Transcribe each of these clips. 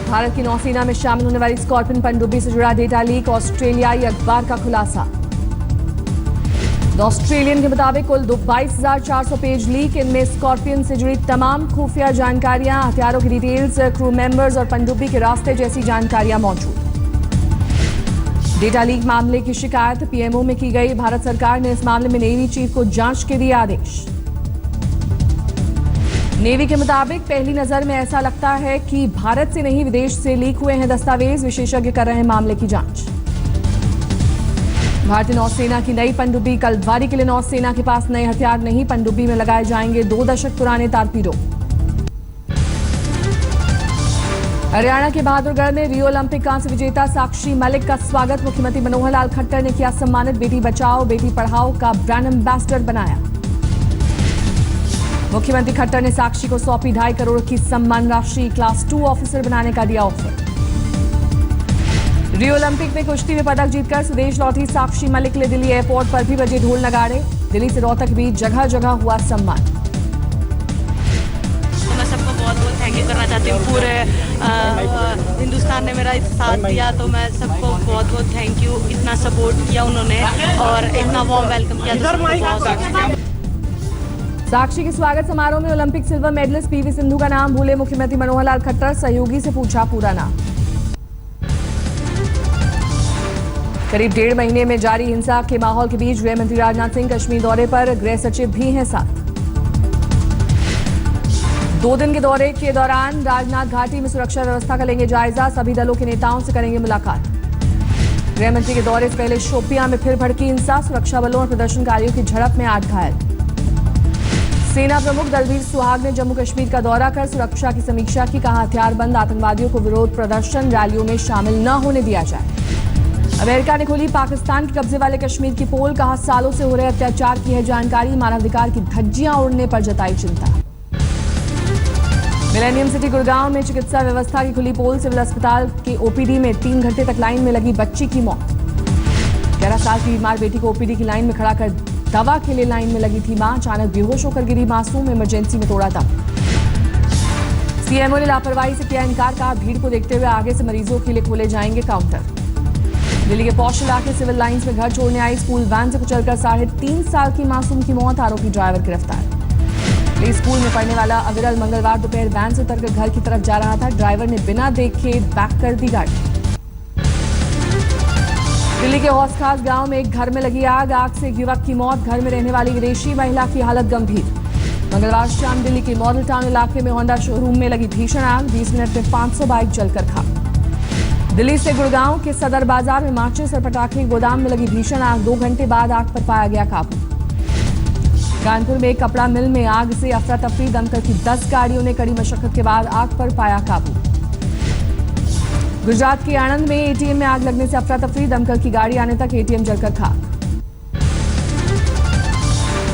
भारत की नौसेना में शामिल होने वाली स्कॉर्पियन पनडुब्बी से जुड़ा डेटा लीक, ऑस्ट्रेलियाई अखबार का खुलासा। द ऑस्ट्रेलियन के मुताबिक कुल 22,400 पेज लीक, इनमें स्कॉर्पियन से जुड़ी तमाम खुफिया जानकारियां, हथियारों की डिटेल्स, क्रू मेंबर्स और पनडुब्बी के रास्ते जैसी जानकारियां मौजूद। डेटा लीक मामले की शिकायत पीएमओ में की गई। भारत सरकार ने इस मामले में नेवी चीफ को जांच के दिए आदेश। नेवी के मुताबिक पहली नजर में ऐसा लगता है कि भारत से नहीं विदेश से लीक हुए हैं दस्तावेज। विशेषज्ञ कर रहे हैं मामले की जांच। भारतीय नौसेना की नई पनडुब्बी, कलवारी के लिए नौसेना के पास नए हथियार नहीं, पनडुब्बी में लगाए जाएंगे 2 दशक पुराने टारपीडो। हरियाणा के बहादुरगढ़ में रियो ओलंपिक कांस्य विजेता साक्षी मलिक का स्वागत मुख्यमंत्री मनोहर लाल खट्टर ने किया सम्मानित। बेटी बचाओ बेटी पढ़ाओ का ब्रांड एम्बेसडर बनाया। मुख्यमंत्री खट्टर ने साक्षी को सौंपी 2.5 करोड़ की सम्मान राशि, क्लास 2 ऑफिसर बनाने का दिया ऑफर। रियो ओलंपिक में कुश्ती में पदक जीतकर स्वदेश लौटी साक्षी मलिक ने दिल्ली एयरपोर्ट पर भी बजे ढोल नगाड़े। दिल्ली से रोहतक भी जगह जगह हुआ सम्मान। मैं सबको बहुत बहुत थैंक यू करना चाहती हूँ। पूरे हिंदुस्तान ने मेरा साथ दिया, तो मैं सबको बहुत बहुत थैंक यू। इतना सपोर्ट किया उन्होंने और इतना वार्म वेलकम किया। साक्षी के स्वागत समारोह में Olympic silver medallist P V Sindhu का नाम भूले मुख्यमंत्री मनोहर लाल खट्टर, सहयोगी से पूछा पूरा नाम। करीब 1.5 महीने में जारी हिंसा के माहौल के बीच गृह मंत्री राजनाथ सिंह कश्मीर दौरे पर, गृह सचिव भी हैं साथ। 2 दिन के दौरे के दौरान राजनाथ घाटी में सुरक्षा व्यवस्था का लेंगे जायजा, सभी दलों के नेताओं से करेंगे मुलाकात। गृह मंत्री के दौरे से पहले शोपियां में फिर भड़की हिंसा, सुरक्षा बलों और प्रदर्शनकारियों की झड़प में 8 घायल। सेना प्रमुख दलबीर सुहाग ने जम्मू कश्मीर का दौरा कर सुरक्षा की समीक्षा की, कहा हथियारबंद आतंकवादियों को विरोध प्रदर्शन रैलियों में शामिल न होने दिया जाए। अमेरिका ने खोली पाकिस्तान के कब्जे वाले कश्मीर की पोल, कहा सालों से हो रहे अत्याचार की है जानकारी, मानवाधिकार की धज्जियां उड़ने पर जताई चिंता। मिलेनियम सिटी गुड़गांव में चिकित्सा व्यवस्था की खुली पोल, सिविल अस्पताल के ओपीडी में 3 घंटे तक लाइन में लगी बच्ची की मौत। 11 साल की बीमार बेटी को ओपीडी की लाइन में खड़ा कर दवा के लिए लाइन में लगी थी मां, अचानक बेहोश होकर गिरी मासूम, इमरजेंसी में तोड़ा दम। सीएमओ ने लापरवाही से किया इनकार, कहा भीड़ को देखते हुए आगे से मरीजों के लिए खोले जाएंगे काउंटर। दिल्ली के पौष इलाके सिविल लाइंस में घर छोड़ने आई स्कूल वैन से कुचलकर 3.5 साल की मासूम की मौत, आरोपी ड्राइवर गिरफ्तार। प्ले स्कूल में पढ़ने वाला अविरल मंगलवार दोपहर वैन से उतरकर घर की तरफ जा रहा था, ड्राइवर ने बिना देखे बैक कर दी गाड़ी। दिल्ली के हौस खास गांव में एक घर में लगी आग, आग से एक युवक की मौत, घर में रहने वाली विदेशी महिला की हालत गंभीर। मंगलवार शाम दिल्ली के मॉडल टाउन इलाके में होंडा शोरूम में लगी भीषण आग, 20 मिनट में 500 बाइक जलकर खाक। दिल्ली से गुड़गांव के सदर बाजार में माचिस और पटाखे गोदाम में लगी भीषण आग, 2 घंटे बाद आग पर पाया गया काबू। कानपुर में एक कपड़ा मिल में आग से अफरा तफरी, दमकल की 10 गाड़ियों ने कड़ी मशक्कत के बाद आग पर पाया काबू। गुजरात के आणंद में एटीएम में आग लगने से अफरा तफरी, दमकल की गाड़ी आने तक एटीएम जलकर खाक।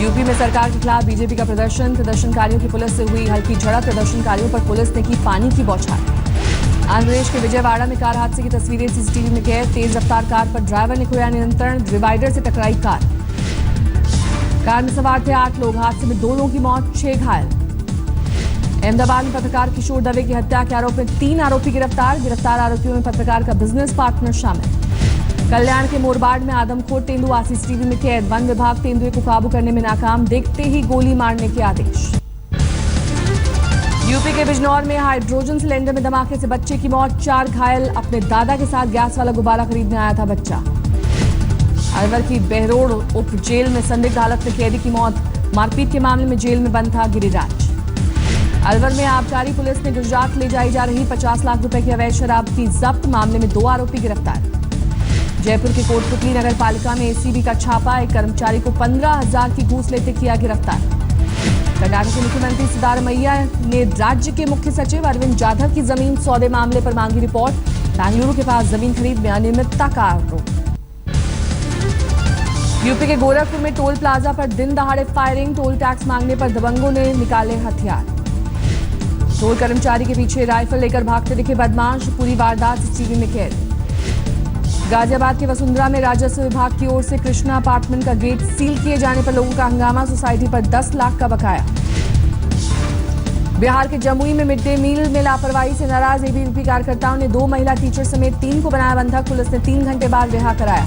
यूपी में सरकार के खिलाफ बीजेपी का प्रदर्शनकारियों की पुलिस से हुई हल्की झड़प, प्रदर्शनकारियों पर पुलिस ने की पानी की बौछार। आंध्र प्रदेश के विजयवाड़ा में कार हादसे की तस्वीरें सीसीटीवी में कैद, तेज रफ्तार कार पर ड्राइवर ने खोया नियंत्रण, डिवाइडर से टकराई कार में सवार थे 8 लोग, हादसे में 2 लोगों की मौत, 6 घायल। अहमदाबाद में पत्रकार किशोर दवे की हत्या के आरोप में 3 आरोपी गिरफ्तार आरोपियों में पत्रकार का बिजनेस पार्टनर शामिल। कल्याण के मोरबाड़ में आदमखोर तेंदुआ सीसीटीवी में कैद, वन विभाग तेंदुए को काबू करने में नाकाम, देखते ही गोली मारने के आदेश। यूपी के बिजनौर में हाइड्रोजन सिलेंडर में धमाके से बच्चे की मौत, 4 घायल, अपने दादा के साथ गैस वाला गुब्बारा खरीदने आया था बच्चा। अलवर की बहरोड उप जेल में संदिग्ध हालत में कैदी की मौत, मारपीट के मामले में जेल में बंद था गिरिराज। अलवर में आबकारी पुलिस ने गुजरात ले जाई जा रही 50 लाख रुपए की अवैध शराब की जब्त, मामले में 2 आरोपी गिरफ्तार। जयपुर के कोटपुतली नगर पालिका में एसीबी का छापा, एक कर्मचारी को 15,000 की घूस लेते किया गिरफ्तार। कर्नाटक के मुख्यमंत्री सिद्धारमैया ने राज्य के मुख्य सचिव अरविंद जाधव की जमीन सौदे मामले पर मांगी रिपोर्ट, बेंगलुरु के पास जमीन खरीद में अनियमितता का आरोप। यूपी के गोरखपुर में टोल प्लाजा पर दिन दहाड़े फायरिंग, टोल टैक्स मांगने पर दबंगों ने निकाले हथियार। टोल कर्मचारी के पीछे राइफल लेकर भागते दिखे बदमाश, पूरी वारदात सीसीटीवी में कैद। गाजियाबाद के वसुंधरा में राजस्व विभाग की ओर से कृष्णा अपार्टमेंट का गेट सील किए जाने पर लोगों का हंगामा, सोसाइटी पर 10 लाख का बकाया। बिहार के जमुई में मिड डे मील में लापरवाही से नाराज एबीवीपी कार्यकर्ताओं ने 2 महिला टीचर समेत 3 को बनाया बंधक। पुलिस ने 3 घंटे बाद रिहा कराया।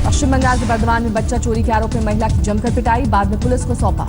पश्चिम बंगाल के बर्धमान में बच्चा चोरी के आरोप में महिला की जमकर पिटाई, बाद में पुलिस को सौंपा।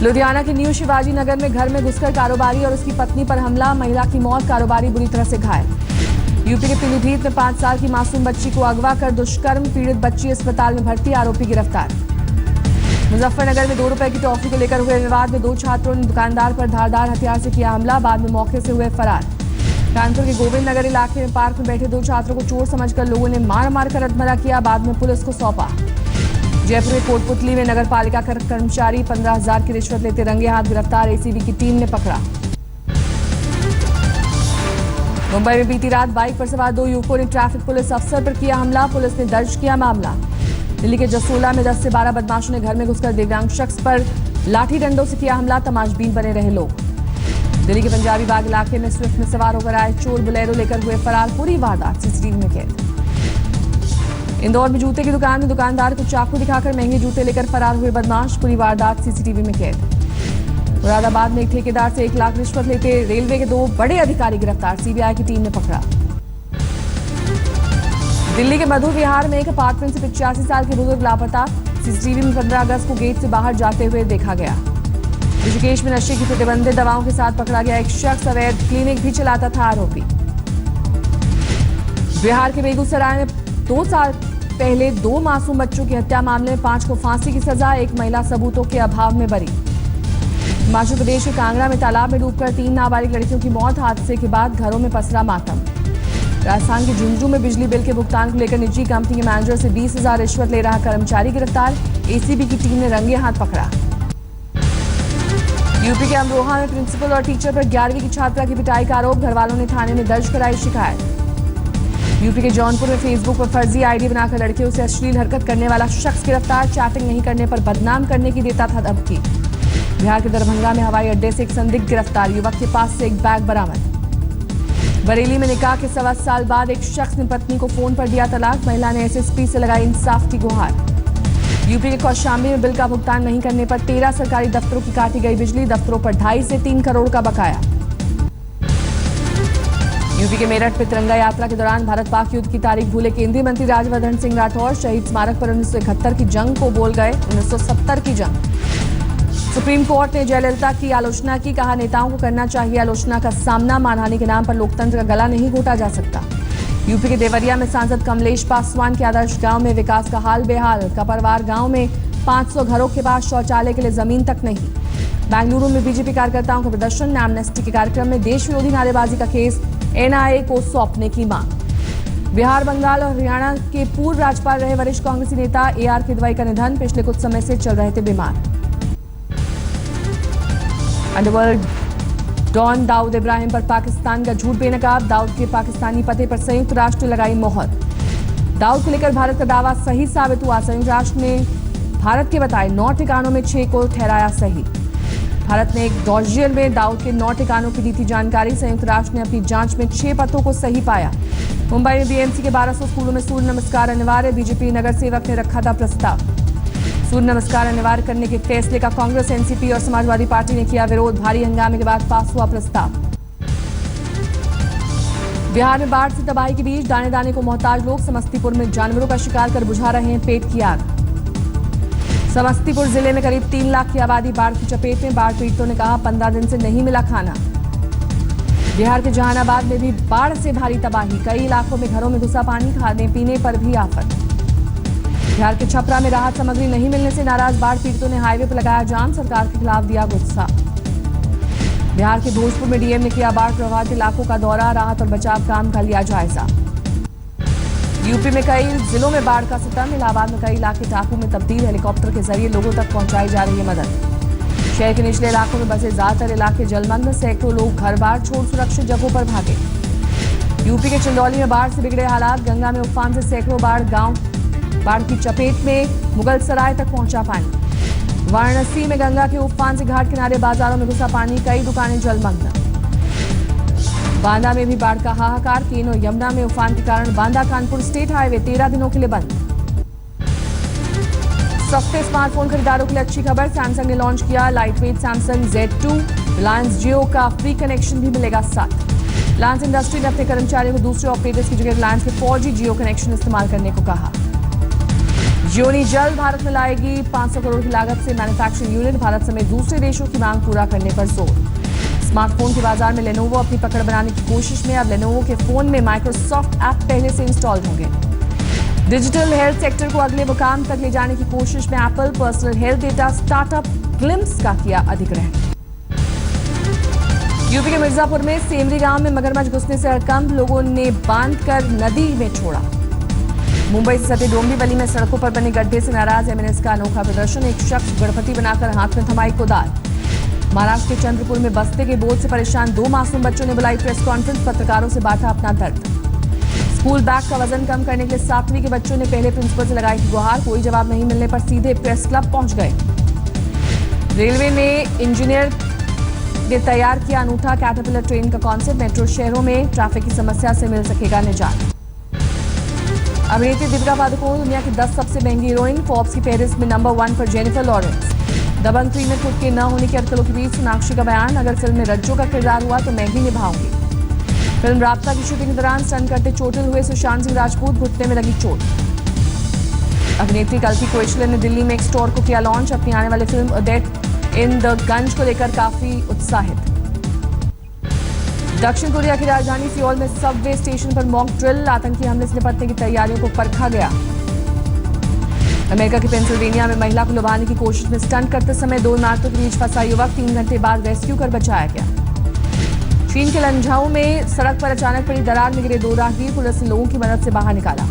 लुधियाना के न्यू शिवाजी नगर में घर में घुसकर कारोबारी और उसकी पत्नी पर हमला, महिला की मौत, कारोबारी बुरी तरह से घायल। यूपी के पीलीभीत में 5 साल की मासूम बच्ची को अगवा कर दुष्कर्म, पीड़ित बच्ची अस्पताल में भर्ती, आरोपी गिरफ्तार। मुजफ्फरनगर में 2 रुपए की टॉफी को लेकर हुए विवाद में 2 छात्रों ने दुकानदार पर धारदार हथियार से किया हमला, बाद में मौके से हुए फरार। कानपुर के गोविंद नगर इलाके में पार्क में बैठे 2 छात्रों को चोर समझकर लोगों ने मार मार कर अधमरा किया, बाद में पुलिस को सौंपा। जयपुर के कोटपुतली में नगर पालिका का कर्मचारी 15,000 की रिश्वत लेते रंगे हाथ गिरफ्तार, एसीबी की टीम ने पकड़ा। मुंबई में बीती रात बाइक पर सवार 2 युवकों ने ट्रैफिक पुलिस अफसर पर किया हमला, पुलिस ने दर्ज किया मामला। दिल्ली के जसोला में 10 से 12 बदमाशों ने घर में घुसकर दिव्यांग शख्स पर लाठी डंडों से किया हमला, तमाशबीन बने रहे लोग। दिल्ली के पंजाबी बाग इलाके में स्विफ्ट में सवार होकर आए चोर बुलेरो लेकर हुए फरार, पूरी वारदात सीसीटीवी में कैद। इंदौर में जूते की दुकान में दुकानदार को चाकू दिखाकर महंगे जूते लेकर फरार हुए बदमाश, पूरी वारदात सीसीटीवी में कैद। मुरादाबाद में एक ठेकेदार से 1 लाख रिश्वत लेते रेलवे के 2 बड़े अधिकारी गिरफ्तार, सीबीआई की टीम ने पकड़ा। दिल्ली के मधु विहार में एक अपार्टमेंट से 85 साल के बुजुर्ग लापता, सीसीटीवी में 15 अगस्त को गेट से बाहर जाते हुए देखा गया। ऋषिकेश में नशे की प्रतिबंधित दवाओं के साथ पकड़ा गया एक शख्स, अवैध क्लिनिक भी चलाता था आरोपी। बिहार के बेगूसराय में 2 साल पहले 2 मासूम बच्चों की हत्या मामले में 5 को फांसी की सजा, एक महिला सबूतों के अभाव में बरी। हिमाचल प्रदेश के कांगड़ा में तालाब में डूबकर 3 नाबालिग लड़कियों की मौत, हादसे के बाद घरों में पसरा मातम। राजस्थान के झुंझुनू में बिजली बिल के भुगतान को लेकर निजी कंपनी के मैनेजर से 20,000 रिश्वत ले रहा कर्मचारी गिरफ्तार, एसीबी की टीम ने रंगे हाथ पकड़ा। यूपी के अमरोहा में प्रिंसिपल और टीचर पर 11वीं की छात्रा की पिटाई का आरोप, घरवालों ने थाने में दर्ज कराई शिकायत। यूपी के जौनपुर में फेसबुक पर फर्जी आईडी बनाकर लड़कियों से अश्लील हरकत करने वाला शख्स गिरफ्तार, चैटिंग नहीं करने पर बदनाम करने की देता था धमकी। बिहार के दरभंगा में हवाई अड्डे से एक संदिग्ध गिरफ्तार, युवक के पास से एक बैग बरामद। बरेली में निकाह के 7 साल बाद एक शख्स ने पत्नी को फोन पर दिया तलाक, महिला ने एसएसपी से लगाई इंसाफ की गुहार। यूपी के कौशाम्बी में बिल का भुगतान नहीं करने पर 13 सरकारी दफ्तरों की काटी गई बिजली, दफ्तरों पर 2.5 से 3 करोड़ का बकाया। यूपी के मेरठ में तिरंगा यात्रा के दौरान भारत पाक युद्ध की तारीख भूले केंद्रीय मंत्री राज्यवर्धन सिंह राठौर, शहीद स्मारक पर 1971 की जंग को बोल गए 1970 की जंग। सुप्रीम कोर्ट ने जयललिता की आलोचना की, कहा नेताओं को करना चाहिए आलोचना का सामना, मानहानि के नाम पर लोकतंत्र का गला नहीं घोटा जा सकता। यूपी के देवरिया में सांसद कमलेश पासवान के आदर्श गांव में विकास का हाल बेहाल, कपरवार गांव में 500 घरों के पास शौचालय के लिए जमीन तक नहीं। बेंगलुरु में बीजेपी कार्यकर्ताओं का प्रदर्शन, एमनेस्टी के कार्यक्रम में देश विरोधी नारेबाजी का केस एनआईए को सौंपने की मांग। बिहार, बंगाल और हरियाणा के पूर्व राज्यपाल रहे वरिष्ठ कांग्रेसी नेता AR किदवई का निधन, पिछले कुछ समय से चल रहे थे बीमार। अंडरवर्ल्ड डॉन दाऊद इब्राहिम पर पाकिस्तान का झूठ बेनकाब, दाऊद के पाकिस्तानी पते पर संयुक्त राष्ट्र ने लगाई मोहर। दाऊद को लेकर भारत का दावा सही साबित हुआ, संयुक्त राष्ट्र ने भारत के बताए 9 ठिकानों में 6 को ठहराया सही। भारत ने एक डॉजियर में दाऊद के 9 ठिकानों की दी थी जानकारी, संयुक्त राष्ट्र ने अपनी जांच में 6 पतों को सही पाया। मुंबई में बीएमसी के 1200 स्कूलों में सूर्य नमस्कार अनिवार्य, बीजेपी नगर सेवक ने रखा था प्रस्ताव। सूर्य नमस्कार अनिवार्य करने के फैसले का कांग्रेस, एनसीपी और समाजवादी पार्टी ने किया विरोध, भारी हंगामे के बाद पास हुआ प्रस्ताव। बिहार में बाढ़ से तबाही के बीच दाने दाने को मोहताज लोग, समस्तीपुर में जानवरों का शिकार कर बुझा रहे हैं पेट की आग। समस्तीपुर जिले में करीब 3 लाख की आबादी बाढ़ की चपेट में, बाढ़ पीड़ितों ने कहा 15 दिन से नहीं मिला खाना। बिहार के जहानाबाद में भी बाढ़ से भारी तबाही, कई इलाकों में घरों में घुसा पानी, खाने पीने पर भी आफत। बिहार के छपरा में राहत सामग्री नहीं मिलने से नाराज बाढ़ पीड़ितों ने हाईवे पर लगाया जाम, सरकार के खिलाफ दिया गुस्सा। बिहार के भोजपुर में डीएम ने किया बाढ़ प्रभावित इलाकों का दौरा, राहत और बचाव काम का लिया जायजा। यूपी में कई जिलों में बाढ़ का सितम, इलाहाबाद में कई इलाके टापू में तब्दील, हेलीकॉप्टर के जरिए लोगों तक पहुंचाई जा रही है मदद। शहर के निचले इलाकों में बसे ज्यादातर इलाके जलमग्न, सैकड़ों लोग घर बार छोड़ सुरक्षित जगहों पर भागे। यूपी के चंदौली में बाढ़ से बिगड़े हालात, गंगा में उफान से सैकड़ों गांव बाढ़ की चपेट में, मुगलसराय तक पहुंचा पानी। वाराणसी में गंगा के उफान से घाट किनारे बाजारों में घुसा पानी, कई दुकानें जलमग्न। बांदा में भी बाढ़ का हाहाकार, केन और यमुना में उफान के कारण बांदा कानपुर स्टेट हाईवे 13 दिनों के लिए बंद। सस्ते स्मार्टफोन खरीदारों के लिए अच्छी खबर, सैमसंग ने लॉन्च किया लाइटवेट सैमसंग Z2। रिलायंस जियो का फ्री कनेक्शन भी मिलेगा साथ। रिलायंस इंडस्ट्री ने अपने कर्मचारियों को दूसरे ऑपरेटर्स की जगह रिलायंस के 4G जियो कनेक्शन इस्तेमाल करने को कहा। जियो ने जल्द भारत में लाएगी 500 करोड़ की लागत से मैन्युफैक्चरिंग यूनिट, भारत समेत दूसरे देशों की मांग पूरा करने पर जोर। स्मार्टफोन के बाजार में लेनोवो अपनी पकड़ बनाने की कोशिश में, अब लेनोवो के फोन में माइक्रोसॉफ्ट ऐप पहले से इंस्टॉल होंगे। डिजिटल हेल्थ सेक्टर को अगले मुकाम तक ले जाने की कोशिश में Apple personal health data startup glimpse का किया अधिग्रहण। यूपी के मिर्जापुर में सेमरी गांव में मगरमच्छ घुसने से हड़कंप, लोगों ने बांधकर नदी में छोड़ा। मुंबई से सटे डोंबिवली में सड़कों पर बने गड्ढे से नाराज एमएनएस का अनोखा प्रदर्शन, एक शख्स गणपति बनाकर हाथ में थमाई कोदाल। महाराष्ट्र के चंद्रपुर में बस्ते के बोझ से परेशान 2 मासूम बच्चों ने बुलाई प्रेस कॉन्फ्रेंस, पत्रकारों से बांटा अपना दर्द। स्कूल बैग का वजन कम करने के लिए 7वीं के बच्चों ने पहले प्रिंसिपल से लगाई थी गुहार, कोई जवाब नहीं मिलने पर सीधे प्रेस क्लब पहुंच गए। रेलवे ने इंजीनियर ने तैयार किया अनूठा कैटरपिलर ट्रेन का कॉन्सेप्ट, मेट्रो शहरों में ट्रैफिक की समस्या से मिल सकेगा निजात। अभिनेत्री दीपिका पादुकोण दुनिया की 10 सबसे महंगी हीरोइन, फोर्ब्स की फहरिस्त में नंबर 1 पर जेनिफर लॉरेंस। दबंग 3 में खुद के न होने की अटकलों के बीच सोनाक्षी का बयान, अगर फिल्म में रज्जो का किरदार हुआ तो मैं ही निभाऊंगी। फिल्म राबता की शूटिंग के दौरान स्टंट करते चोटिल हुए सुशांत सिंह राजपूत, घुटने में लगी चोट। अभिनेत्री कल्की कोएचलन ने दिल्ली में एक स्टोर को किया लॉन्च, अपनी आने वाली फिल्म अडेट इन द गंज को लेकर काफी उत्साहित। दक्षिण कोरिया की राजधानी सियोल में सबवे स्टेशन पर मॉक ड्रिल, आतंकी हमले से निपटने की तैयारियों को परखा गया। अमेरिका के पेंसिल्वेनिया में महिला को लुभाने की कोशिश में स्टंट करते समय 2 इमारतों के बीच फंसा युवक 3 घंटे बाद रेस्क्यू कर बचाया गया। चीन के लंझाऊ में सड़क पर अचानक पड़ी दरार में गिरे 2 राहगीर, पुलिस ने लोगों की मदद से बाहर निकाला।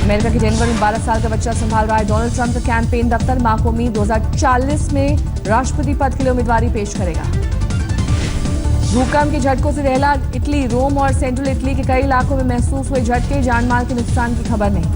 अमेरिका के डेनवर में 12 साल का बच्चा संभाल रहा है डोनाल्ड ट्रंप का कैंपेन दफ्तर, मां को उम्मीद 2040 में राष्ट्रपति पद के लिए उम्मीदवारी पेश करेगा। भूकंप के झटकों से दहला इटली, रोम और सेंट्रल इटली के कई इलाकों में महसूस हुए झटके, जानमाल के नुकसान की खबर नहीं।